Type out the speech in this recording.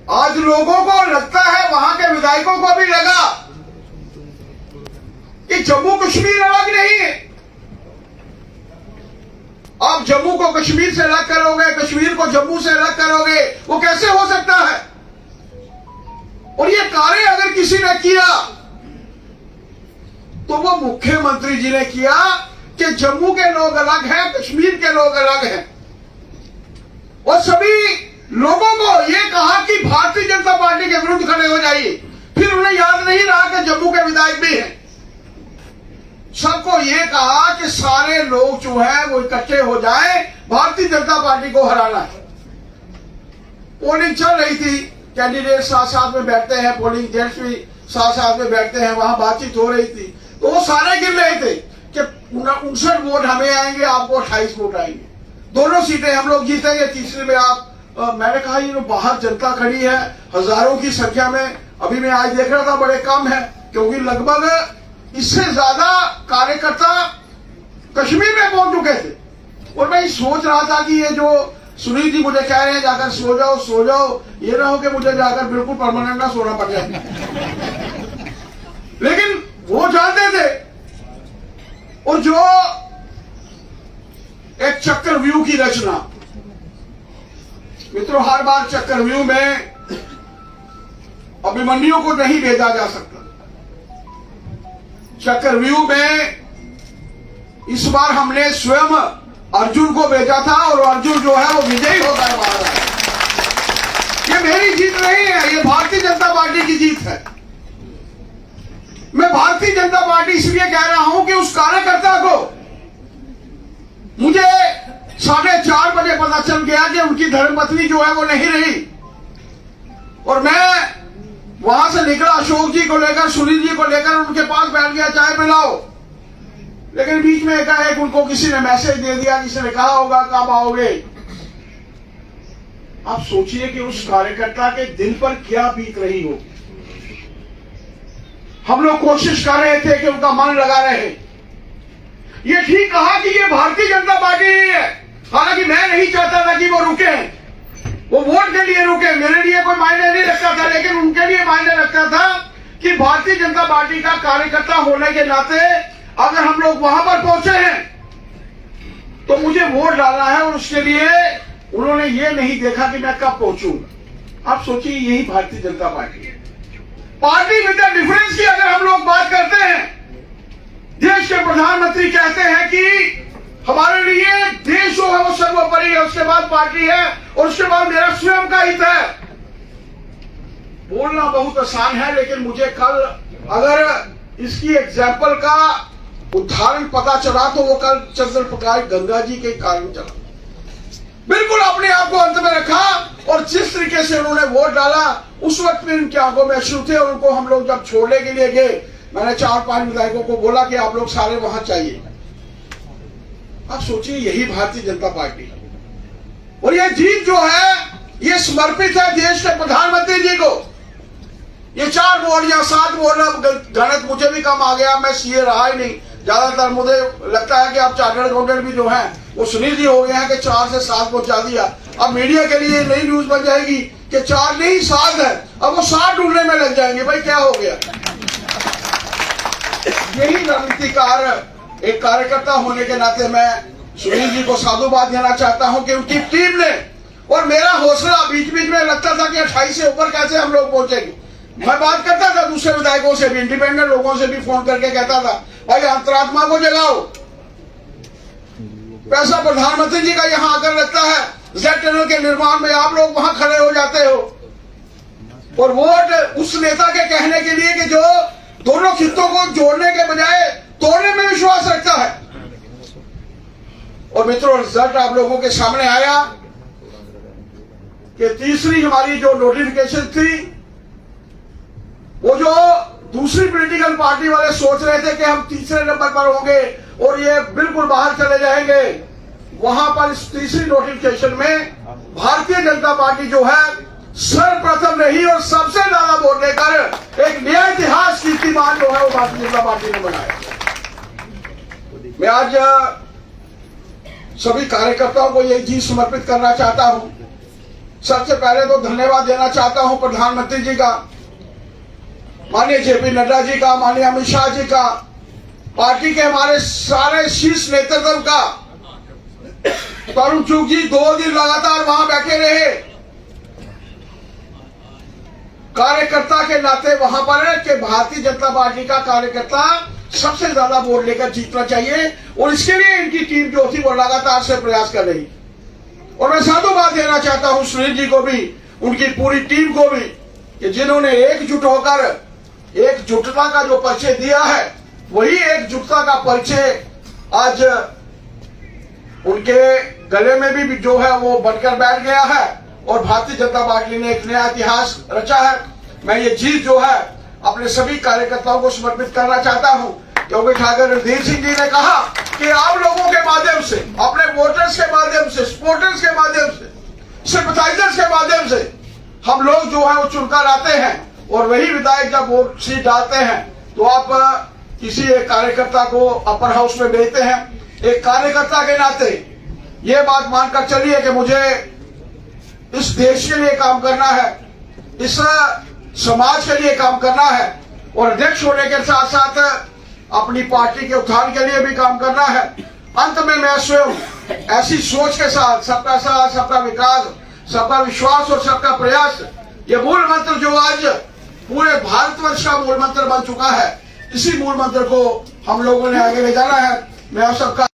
आज लोगों को लगता है, वहां के विधायकों को भी लगा कि जम्मू कश्मीर अलग नहीं है। आप जम्मू को कश्मीर से अलग करोगे, कश्मीर को जम्मू से अलग करोगे, वो कैसे हो सकता है? और ये कार्य अगर किसी ने किया तो वो मुख्यमंत्री जी ने किया कि जम्मू के लोग अलग हैं, कश्मीर के लोग अलग हैं। और सभी लोगों को ये कहा कि भारतीय जनता पार्टी के विरुद्ध खड़े हो जाइए। फिर उन्हें याद नहीं रहा कि जम्मू के विधायक भी हैं। सबको ये कहा कि सारे लोग जो है वो इकट्ठे हो जाएं, भारतीय जनता पार्टी को हराना है। पोलिंग चल रही थी, कैंडिडेट साथ साथ में बैठते हैं, पोलिंग एजेंट्स भी साथ साथ में बैठते हैं, वहां बातचीत हो रही थी। तो वो सारे गिन रहे थे कि 59 वोट हमें आएंगे, आपको 28 वोट आएंगे, दोनों सीटें हम लोग जीतेंगे, तीसरी में आप। मैंने कहा ये बाहर जनता खड़ी है हजारों की संख्या में। अभी मैं आज देख रहा था बड़े कम है, क्योंकि लगभग इससे ज्यादा कार्यकर्ता कश्मीर में पहुंच चुके थे। और मैं सोच रहा था कि ये जो सुनील जी मुझे कह रहे हैं जाकर सो जाओ सो जाओ, ये ना हो कि मुझे जाकर बिल्कुल परमानेंट ना सोना पड़ जाए। लेकिन वो जानते थे। और जो एक चक्रव्यूह की रचना, मित्रों, हर बार चक्रव्यूह में अभिमन्यु को नहीं भेजा जा सकता। चक्रव्यूह में इस बार हमने स्वयं अर्जुन को भेजा था और अर्जुन जो है वो विजयी होकर बाहर आया। ये मेरी जीत नहीं है, ये भारतीय जनता पार्टी की जीत है। मैं भारतीय जनता पार्टी इसलिए कह रहा हूं कि उस कार्यकर्ता को मुझे 4:30 बजे पता चल गया कि उनकी धर्मपत्नी जो है वो नहीं रही। और मैं वहां से निकला, अशोक जी को लेकर, सुनील जी को लेकर उनके पास बैठ गया, चाय पिलाओ। लेकिन बीच में एकाएक उनको किसी ने मैसेज दे दिया, किसी ने कहा होगा कब आओगे। आप सोचिए कि उस कार्यकर्ता के दिल पर क्या बीत रही हो। हम लोग कोशिश कर रहे थे कि उनका मन लगा रहे। ये ठीक कहा कि ये भारतीय जनता पार्टी नहीं है। हालांकि मैं नहीं चाहता था कि वो रुके, वो वोट के लिए रुके, मेरे लिए कोई मायने नहीं रखता था, लेकिन उनके लिए मायने रखता था कि भारतीय जनता पार्टी का कार्यकर्ता होने के नाते अगर हम लोग वहां पर पहुंचे हैं तो मुझे वोट डालना है। और उसके लिए उन्होंने ये नहीं देखा कि मैं कब पहुंचूंगा। आप सोचिए, यही भारतीय जनता पार्टी है। पार्टी विद द डिफरेंस की अगर हम लोग बात करते हैं, देश के प्रधानमंत्री कहते हैं कि हमारे लिए देश जो है वो सर्वोपरि है, उसके बाद पार्टी है और उसके बाद मेरा स्वयं का हित है। बोलना बहुत आसान है, लेकिन मुझे कल अगर इसकी एग्जाम्पल का उदाहरण पता चला तो वो कल चंद्रप्रकाश गंगा जी के कारण चला। बिल्कुल अपने आप को अंत में रखा और जिस तरीके से उन्होंने वोट डाला, उस वक्त में उनकी आंखों में अश्रु थे। और उनको हम लोग जब छोड़ने के लिए गए, मैंने 4-5 विधायकों को बोला कि आप लोग सारे वहां चाहिए। आप सोचिए, यही भारतीय जनता पार्टी है। और ये जीत जो है ये समर्पित है देश के प्रधानमंत्री जी को। ये 4 वोट या 7 वोट, गणित मुझे भी कम आ गया, मैं सीए रहा ही नहीं। ज्यादातर मुझे लगता है कि अब चार्टर्ड अकाउंटेंट भी जो है वो सुनील जी हो गए हैं कि 4 से 7 पहुंचा दिया। अब मीडिया के लिए नई न्यूज बन जाएगी कि 4 नहीं 7 है, अब वो 7 ढूंढने में लग जाएंगे। भाई क्या हो गया? यही रणनीतिकार एक कार्यकर्ता होने के नाते मैं सुनील जी को साधुवाद देना चाहता हूं कि उनकी टीम ने, और मेरा हौसला बीच बीच में लगता था कि 28 से ऊपर कैसे हम लोग पहुंचेंगे। मैं बात करता था दूसरे विधायकों से भी, इंडिपेंडेंट लोगों से भी फोन करके कहता था, भाई अंतरात्मा को जगाओ। पैसा प्रधानमंत्री जी का यहां आकर लगता है, जेड टनल के निर्माण में आप लोग वहां खड़े हो जाते हो। और वोट उस नेता के कहने के लिए कि जो दोनों खित्तों को जोड़ने के बजाय तोड़ने में विश्वास रखता है। और मित्रों, रिजल्ट आप लोगों के सामने आया कि तीसरी हमारी जो नोटिफिकेशन थी, वो जो दूसरी पॉलिटिकल पार्टी वाले सोच रहे थे कि हम तीसरे नंबर पर होंगे और ये बिल्कुल बाहर चले जाएंगे, वहां पर इस तीसरी नोटिफिकेशन में भारतीय जनता पार्टी जो है सर्वप्रथम रही और सबसे ज्यादा वोट लेकर एक नया इतिहास कीर्तिमान जो है वो भारतीय जनता पार्टी ने बनाया। मैं आज सभी कार्यकर्ताओं को यह चीज समर्पित करना चाहता हूं। सबसे पहले तो धन्यवाद देना चाहता हूं प्रधानमंत्री जी का, माननीय जेपी नड्डा जी का, माननीय अमित शाह जी का, पार्टी के हमारे सारे शीर्ष नेतृत्व का। तरुण चुग जी 2 दिन लगातार वहां बैठे रहे, कार्यकर्ता के नाते वहां पर है कि भारतीय जनता पार्टी का कार्यकर्ता सबसे ज्यादा वोट लेकर जीतना चाहिए, और इसके लिए इनकी टीम जो थी वो लगातार से प्रयास कर रही। और मैं साधुवाद देना चाहता हूं सुनील जी को भी, उनकी पूरी टीम को भी, कि जिन्होंने एकजुट होकर एकजुटता का जो परिचय दिया है, वही एकजुटता का परिचय आज उनके गले में भी जो है वो बनकर बैठ गया है, और भारतीय जनता पार्टी ने एक नया इतिहास रचा है। मैं ये जीत जो है अपने सभी कार्यकर्ताओं को समर्पित करना चाहता हूं, क्योंकि ठाकुर रणधीर सिंह जी ने कहा कि आप लोगों के माध्यम से, अपने वोटर्स के माध्यम से, सपोर्टर्स के माध्यम से, सिंपैथाइजर्स के माध्यम से हम लोग जो है वो चुनकर आते हैं, और वही विधायक जब वोट सीट डालते हैं तो आप किसी एक कार्यकर्ता को अपर हाउस में भेजते हैं। एक कार्यकर्ता के नाते ये बात मानकर चलिए कि मुझे इस देश के लिए काम करना है, इस समाज के लिए काम करना है, और अध्यक्ष होने के साथ साथ अपनी पार्टी के उत्थान के लिए भी काम करना है। अंत में मैं स्वयं ऐसी सोच के साथ सबका साथ, सबका विकास, सबका विश्वास और सबका प्रयास, ये मूल मंत्र जो आज पूरे भारतवर्ष का मूल मंत्र बन चुका है, इसी मूल मंत्र को हम लोगों ने आगे ले जाना है। मैं आप सबका